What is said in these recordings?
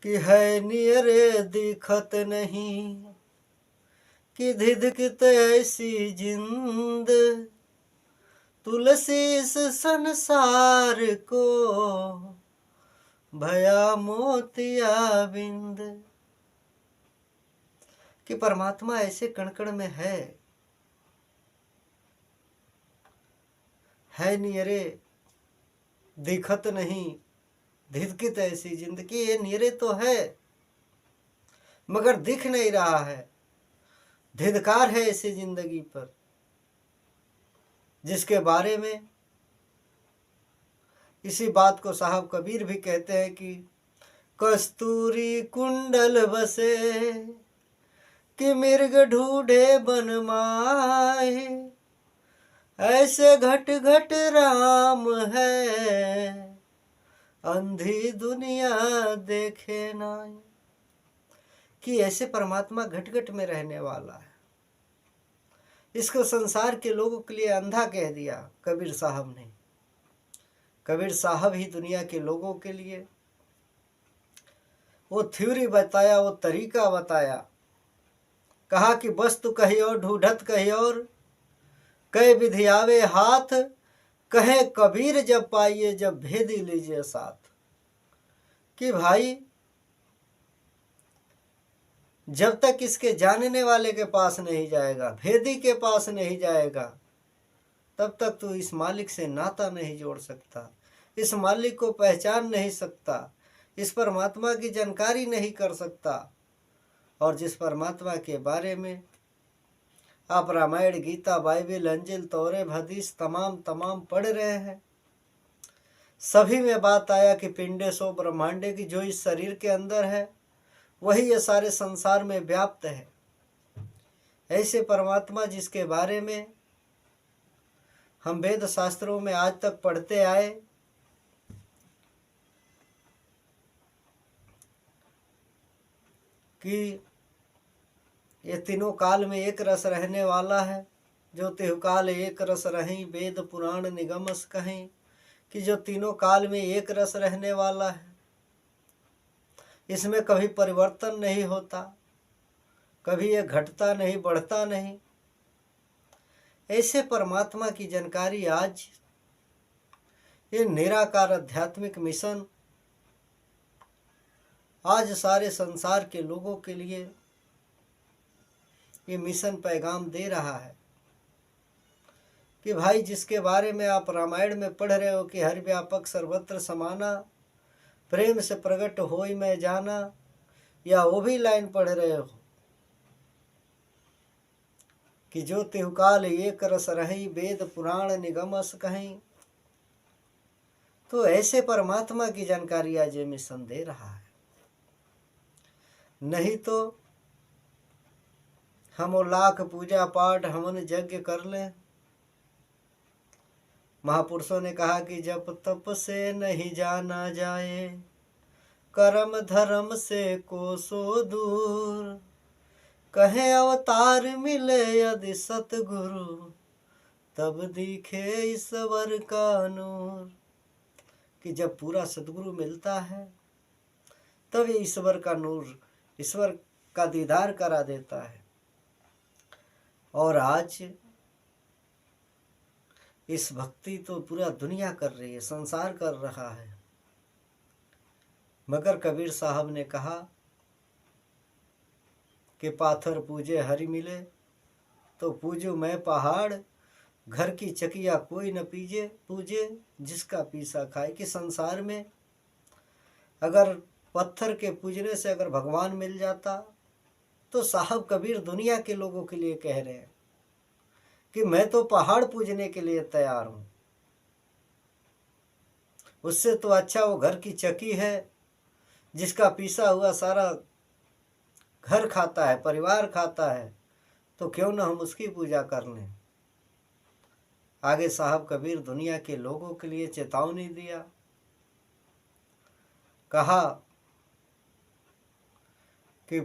कि है नियरे दिखत नहीं, कि धिदकत ऐसी जिंद, तुलसी इस संसार को भया मोतिया बिंद। कि परमात्मा ऐसे कण कण में है नियरे दिखत नहीं, धिदकित ऐसी जिंदगी। ये नियरे तो है मगर दिख नहीं रहा है, धिदकार है ऐसी जिंदगी पर, जिसके बारे में इसी बात को साहब कबीर भी कहते हैं कि कस्तूरी कुंडल बसे, कि मिर्ग ढूढ़े बन माए, ऐसे घट घट राम है, अंधी दुनिया देखे नाई। कि ऐसे परमात्मा घट घट में रहने वाला है, इसको संसार के लोगों के लिए अंधा कह दिया कबीर साहब ने। कबीर साहब ही दुनिया के लोगों के लिए वो थ्योरी बताया, वो तरीका बताया। कहा कि वस्तु कही और ढूढ़त कही और, कह विधि आवे हाथ, कहे कबीर जब पाइए जब भेदी लीजिए साथ। कि भाई जब तक इसके जानने वाले के पास नहीं जाएगा, भेदी के पास नहीं जाएगा, तब तक तू इस मालिक से नाता नहीं जोड़ सकता, इस मालिक को पहचान नहीं सकता, इस परमात्मा की जानकारी नहीं कर सकता। और जिस परमात्मा के बारे में आप रामायण, गीता, बाइबिल, अंजिल, तौरेत, हदीस तमाम पढ़ रहे हैं, सभी में बात आया कि पिंडे सो ब्रह्मांडे, की जो इस शरीर के अंदर है वही ये सारे संसार में व्याप्त है। ऐसे परमात्मा जिसके बारे में हम वेद शास्त्रों में आज तक पढ़ते आए, कि ये तीनों काल में एक रस रहने वाला है, जो तिहुकाल एक रस रहीं, वेद पुराण निगमस कहीं। कि जो तीनों काल में एक रस रहने वाला है, इसमें कभी परिवर्तन नहीं होता, कभी ये घटता नहीं, बढ़ता नहीं। ऐसे परमात्मा की जानकारी आज ये निराकार आध्यात्मिक मिशन आज सारे संसार के लोगों के लिए ये मिशन पैगाम दे रहा है। कि भाई जिसके बारे में आप रामायण में पढ़ रहे हो कि हर व्यापक सर्वत्र समाना, प्रेम से प्रकट होई मैं जाना, या वो भी लाइन पढ़ रहे हो कि जो तिहुकाल एक रस रही, वेद पुराण निगमस कहीं। तो ऐसे परमात्मा की जानकारी आज ये मिशन दे रहा है। नहीं तो हम वो लाख पूजा पाठ हवन यज्ञ कर लें। महापुरुषों ने कहा कि जब तप से नहीं जाना जाए, कर्म धर्म से कोसों दूर, कहे अवतार मिले यदि सतगुरु, तब दिखे ईश्वर का नूर। कि जब पूरा सतगुरु मिलता है तब ये ईश्वर का नूर, ईश्वर का दीदार करा देता है। और आज इस भक्ति तो पूरा दुनिया कर रही है, संसार कर रहा है। मगर कबीर साहब ने कहा कि पाथर पूजे हरि मिले, तो पूजू मैं पहाड़, घर की चकिया कोई न पूजे जिसका पीसा खाए। कि संसार में अगर पत्थर के पूजने से अगर भगवान मिल जाता, तो साहब कबीर दुनिया के लोगों के लिए कह रहे हैं कि मैं तो पहाड़ पूजने के लिए तैयार हूं। उससे तो अच्छा वो घर की चकी है जिसका पीसा हुआ सारा घर खाता है, परिवार खाता है, तो क्यों ना हम उसकी पूजा कर लें। आगे साहब कबीर दुनिया के लोगों के लिए चेतावनी दिया। कहा कि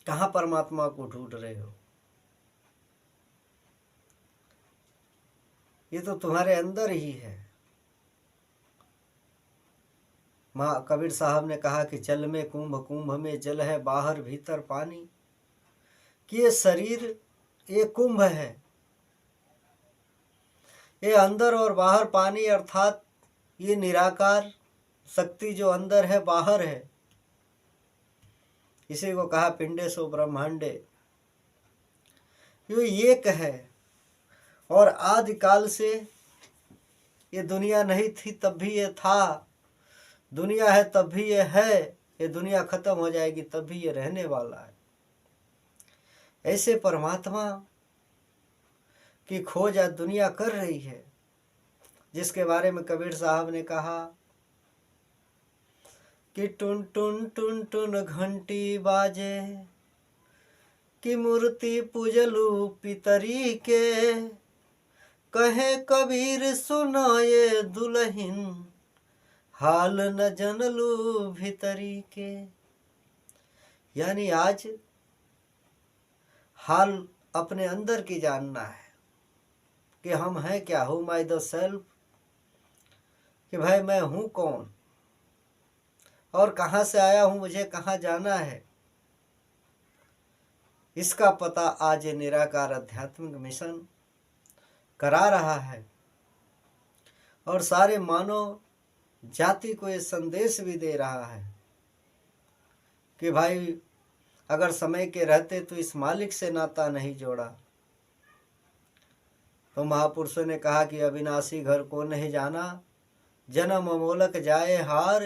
कहाँ परमात्मा को ढूंढ रहे हो, ये तो तुम्हारे अंदर ही है। माँ कबीर साहब ने कहा कि जल में कुंभ, कुंभ में जल है, बाहर भीतर पानी। कि ये शरीर ये कुंभ है, ये अंदर और बाहर पानी, अर्थात ये निराकार शक्ति जो अंदर है बाहर है। इसी को कहा पिंडेशो ब्रह्मांडे। ये एक है और आदिकाल से ये दुनिया नहीं थी तब भी ये था, दुनिया है तब भी ये है, ये दुनिया खत्म हो जाएगी तब भी ये रहने वाला है। ऐसे परमात्मा की खोज आज दुनिया कर रही है, जिसके बारे में कबीर साहब ने कहा कि टुन टुन टुन टुन घंटी बाजे, कि मूर्ति पूजलू पितरी के, कहे कबीर सुनो ये दुल्हन, हाल न जनलू भीतरी के। यानी आज हाल अपने अंदर की जानना है कि हम हैं क्या, हूँ माई द सेल्फ, कि भाई मैं हूँ कौन और कहाँ से आया हूँ, मुझे कहाँ जाना है। इसका पता आज ये निराकार आध्यात्मिक मिशन करा रहा है और सारे मानव जाति को ये संदेश भी दे रहा है कि भाई अगर समय के रहते तो इस मालिक से नाता नहीं जोड़ा। तो महापुरुषों ने कहा कि अविनाशी घर को नहीं जाना, जन्म अमोलक जाए हार,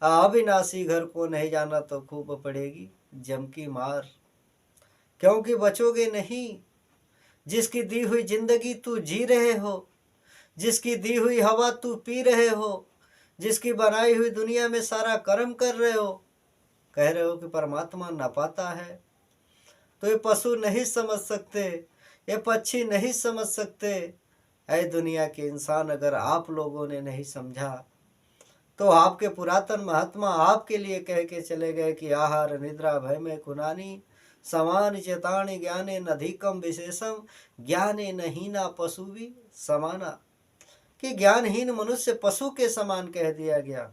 अविनाशी घर को नहीं जाना तो खूब पड़ेगी जम की मार। क्योंकि बचोगे नहीं, जिसकी दी हुई जिंदगी तू जी रहे हो, जिसकी दी हुई हवा तू पी रहे हो, जिसकी बनाई हुई दुनिया में सारा कर्म कर रहे हो, कह रहे हो कि परमात्मा न पाता है। तो ये पशु नहीं समझ सकते, ये पक्षी नहीं समझ सकते। ऐ दुनिया के इंसान, अगर आप लोगों ने नहीं समझा तो आपके पुरातन महात्मा आपके लिए कह के चले गए कि आहार निद्रा भय में कुनानी, समान चेताणी ज्ञाने नधिकम विशेषम, ज्ञाने नहीना पशु भी समाना। कि ज्ञानहीन मनुष्य पशु के समान कह दिया गया।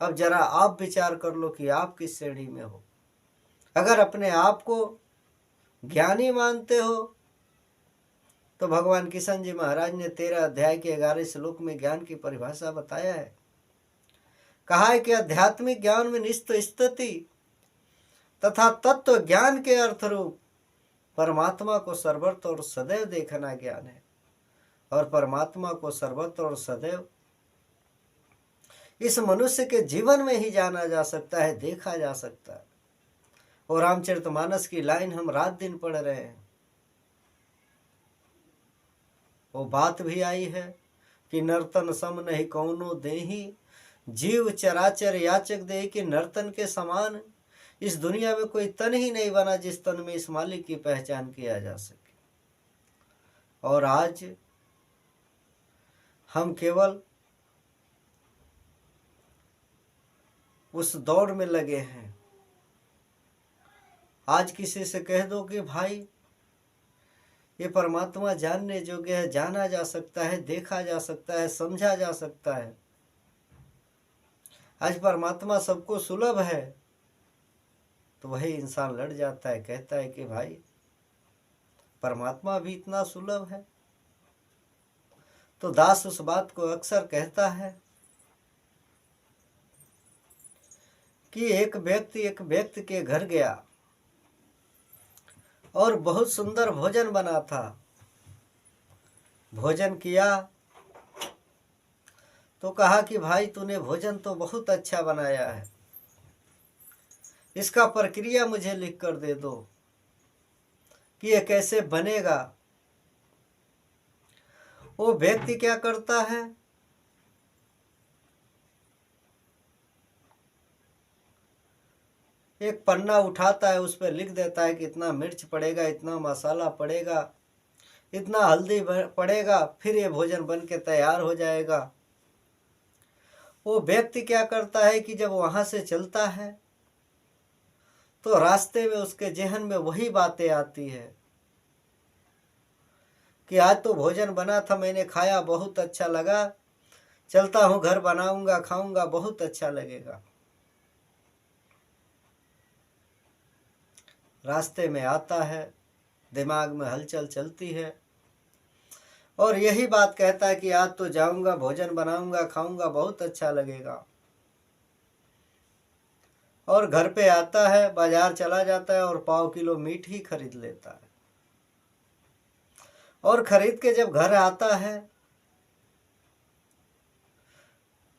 अब जरा आप विचार कर लो कि आप किस श्रेणी में हो। अगर अपने आप को ज्ञानी मानते हो तो भगवान किशन जी महाराज ने 13 अध्याय के 11 श्लोक में ज्ञान की परिभाषा बताया है। कहा है कि आध्यात्मिक ज्ञान में निष्ठ स्थिति तथा तत्व ज्ञान के अर्थ रूप परमात्मा को सर्वत्र और सदैव देखना ज्ञान है। और परमात्मा को सर्वत्र और सदैव इस मनुष्य के जीवन में ही जाना जा सकता है, देखा जा सकता है। और रामचरितमानस की लाइन हम रात दिन पढ़ रहे हैं, वो बात भी आई है कि नर्तन सम नहीं कौनो देही, जीव चराचर याचक दे। कि नर्तन के समान इस दुनिया में कोई तन ही नहीं बना जिस तन में इस मालिक की पहचान किया जा सके। और आज हम केवल उस दौड़ में लगे हैं। आज किसी से कह दो कि भाई ये परमात्मा जानने योग्य है, जाना जा सकता है, देखा जा सकता है, समझा जा सकता है। आज परमात्मा सबको सुलभ है, तो वही इंसान लड़ जाता है, कहता है कि भाई परमात्मा भी इतना सुलभ है। तो दास उस बात को अक्सर कहता है कि एक व्यक्ति के घर गया और बहुत सुंदर भोजन बना था। भोजन किया तो कहा कि भाई तूने भोजन तो बहुत अच्छा बनाया है, इसका प्रक्रिया मुझे लिख कर दे दो कि ये कैसे बनेगा। वो व्यक्ति क्या करता है, एक पन्ना उठाता है, उस पर लिख देता है कि इतना मिर्च पड़ेगा, इतना मसाला पड़ेगा, इतना हल्दी पड़ेगा, फिर ये भोजन बन के तैयार हो जाएगा। वो व्यक्ति क्या करता है कि जब वहां से चलता है तो रास्ते में उसके जेहन में वही बातें आती है कि आज तो भोजन बना था, मैंने खाया, बहुत अच्छा लगा, चलता हूँ घर बनाऊंगा खाऊंगा बहुत अच्छा लगेगा। रास्ते में आता है, दिमाग में हलचल चलती है और यही बात कहता है कि आज तो जाऊंगा, भोजन बनाऊंगा खाऊंगा बहुत अच्छा लगेगा। और घर पे आता है, बाजार चला जाता है और पाव किलो मीट ही खरीद लेता है। और खरीद के जब घर आता है,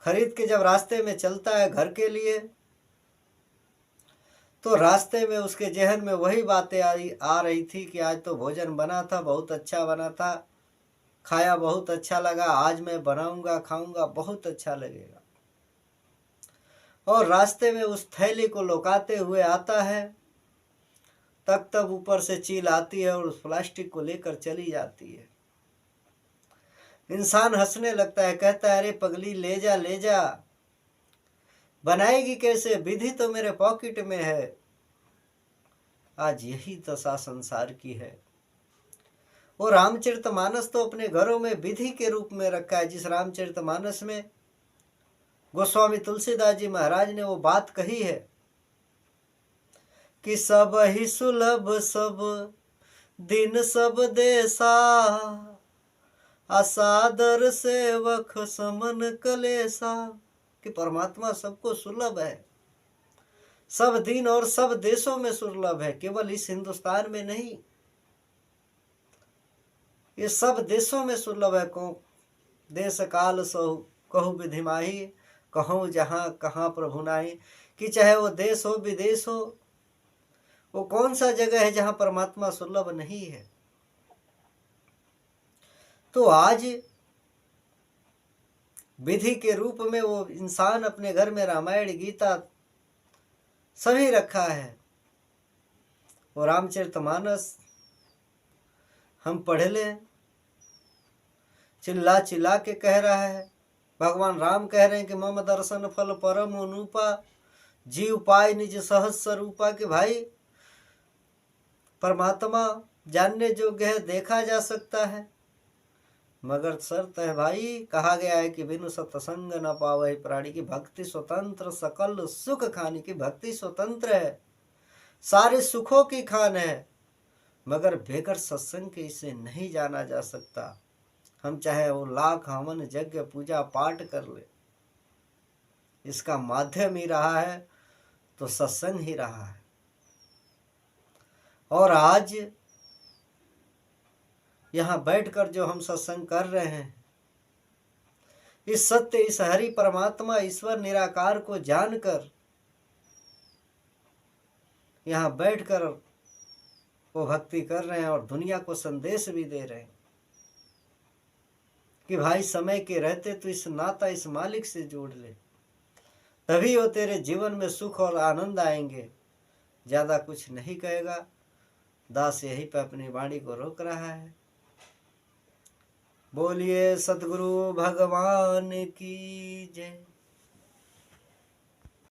खरीद के जब रास्ते में चलता है घर के लिए, तो रास्ते में उसके जहन में वही बातें आ रही थी कि आज तो भोजन बना था, बहुत अच्छा बना था, खाया बहुत अच्छा लगा, आज मैं बनाऊंगा खाऊंगा बहुत अच्छा लगेगा। और रास्ते में उस थैली को लौकाते हुए आता है, तब ऊपर से चील आती है और उस प्लास्टिक को लेकर चली जाती है। इंसान हंसने लगता है, कहता है अरे पगली ले जा ले जा, बनाएगी कैसे, विधि तो मेरे पॉकेट में है। आज यही दशा संसार की है। वो रामचरितमानस तो अपने घरों में विधि के रूप में रखा है। जिस रामचरितमानस में गोस्वामी तुलसीदास जी महाराज ने वो बात कही है कि सब ही सुलभ सब दिन सब देसा, असादर सेवक समन कलेसा। कि परमात्मा सबको सुलभ है, सब दिन और सब देशों में सुलभ है, केवल इस हिंदुस्तान में नहीं, ये सब देशों में सुलभ है। को देश काल सहु कहु विधि माही, कहूँ जहाँ कहाँ प्रभु नाही। कि चाहे वो देश हो विदेश हो, वो कौन सा जगह है जहाँ परमात्मा सुलभ नहीं है। तो आज विधि के रूप में वो इंसान अपने घर में रामायण गीता सभी रखा है। वो रामचरितमानस हम पढ़ लें, चिल्ला चिल्ला के कह रहा है। भगवान राम कह रहे हैं कि मम दर्शन फल परम अनुपा, जीव पाय निज सहज स्वरूपा। कि भाई परमात्मा जानने योग्य है, देखा जा सकता है, मगर शर्त है भाई, कहा गया है कि बिनु सत्संग न पावे प्राणी। की भक्ति स्वतंत्र सकल सुख खानी। की भक्ति स्वतंत्र है, सारे सुखों की खान है, मगर बेगर सत्संग के इसे नहीं जाना जा सकता। हम चाहे वो लाख हवन यज्ञ पूजा पाठ कर ले, इसका माध्यम ही रहा है तो सत्संग ही रहा है। और आज यहाँ बैठकर जो हम सत्संग कर रहे हैं, इस सत्य, इस हरि परमात्मा ईश्वर निराकार को जानकर यहाँ बैठकर वो भक्ति कर रहे हैं और दुनिया को संदेश भी दे रहे हैं कि भाई समय के रहते तो इस नाता, इस मालिक से जोड़ ले, तभी वो तेरे जीवन में सुख और आनंद आएंगे। ज्यादा कुछ नहीं कहेगा। दास यहीं पे अपनी वाणी को रोक रहा है। बोलिए सतगुरु भगवान की जय।